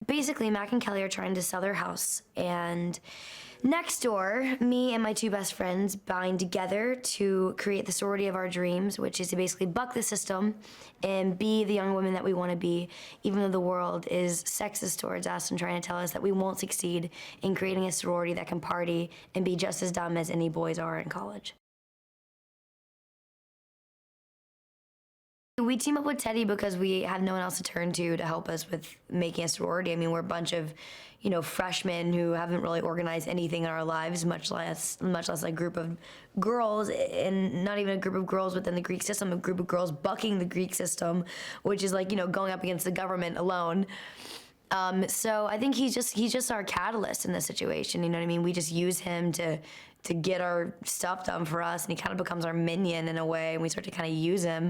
basically, Mac and Kelly are trying to sell their house, and next door, me and my two best friends bind together to create the sorority of our dreams, which is to basically buck the system and be the young women that we want to be, even though the world is sexist towards us and trying to tell us that we won't succeed in creating a sorority that can party and be just as dumb as any boys are in college. We team up with Teddy because we have no one else to turn to help us with making a sorority. I mean, we're a bunch of, freshmen who haven't really organized anything in our lives, much less a group of girls, and not even a group of girls within the Greek system, a group of girls bucking the Greek system, which is like, going up against the government alone. So I think he's just our catalyst in this situation, you know what I mean? We just use him to get our stuff done for us, and he kind of becomes our minion in a way, and we start to kind of use him.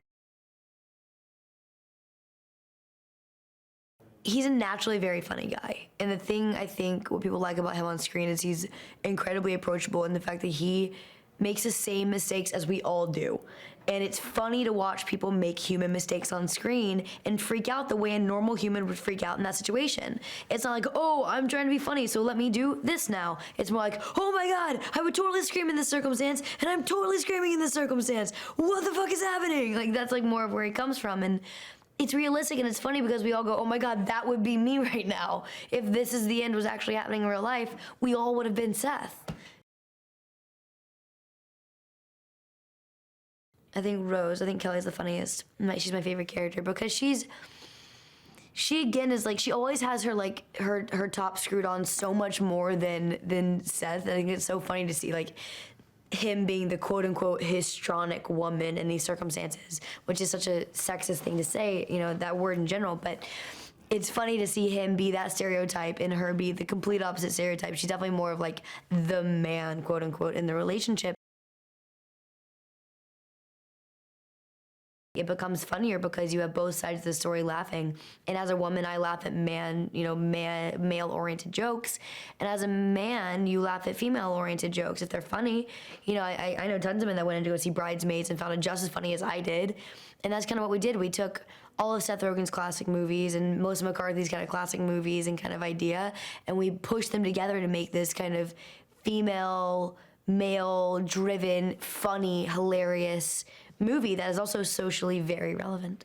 He's a naturally very funny guy. And the thing I think what people like about him on screen is he's incredibly approachable, and the fact that he makes the same mistakes as we all do. And it's funny to watch people make human mistakes on screen and freak out the way a normal human would freak out in that situation. It's not like, oh, I'm trying to be funny, so let me do this now. It's more like, oh my God, I would totally scream in this circumstance, and I'm totally screaming in this circumstance. What the fuck is happening? Like, that's like more of where he comes from. And it's realistic, and it's funny because we all go, oh my God, that would be me right now. If this is the end was actually happening in real life, we all would have been Seth. I think Kelly's the funniest. She's my favorite character because she again is like, she always has her top screwed on so much more than Seth. I think it's so funny to see like him being the quote-unquote histrionic woman in these circumstances, which is such a sexist thing to say, that word in general, but it's funny to see him be that stereotype and her be the complete opposite stereotype. She's definitely more of like the man, quote-unquote, in the relationship. It becomes funnier because you have both sides of the story laughing. And as a woman, I laugh at male-oriented jokes. And as a man, you laugh at female-oriented jokes if they're funny. I know tons of men that went in to go see Bridesmaids and found it just as funny as I did. And that's kind of what we did. We took all of Seth Rogen's classic movies and Melissa McCarthy's kind of classic movies and kind of idea, and we pushed them together to make this kind of female, male-driven, funny, hilarious movie that is also socially very relevant.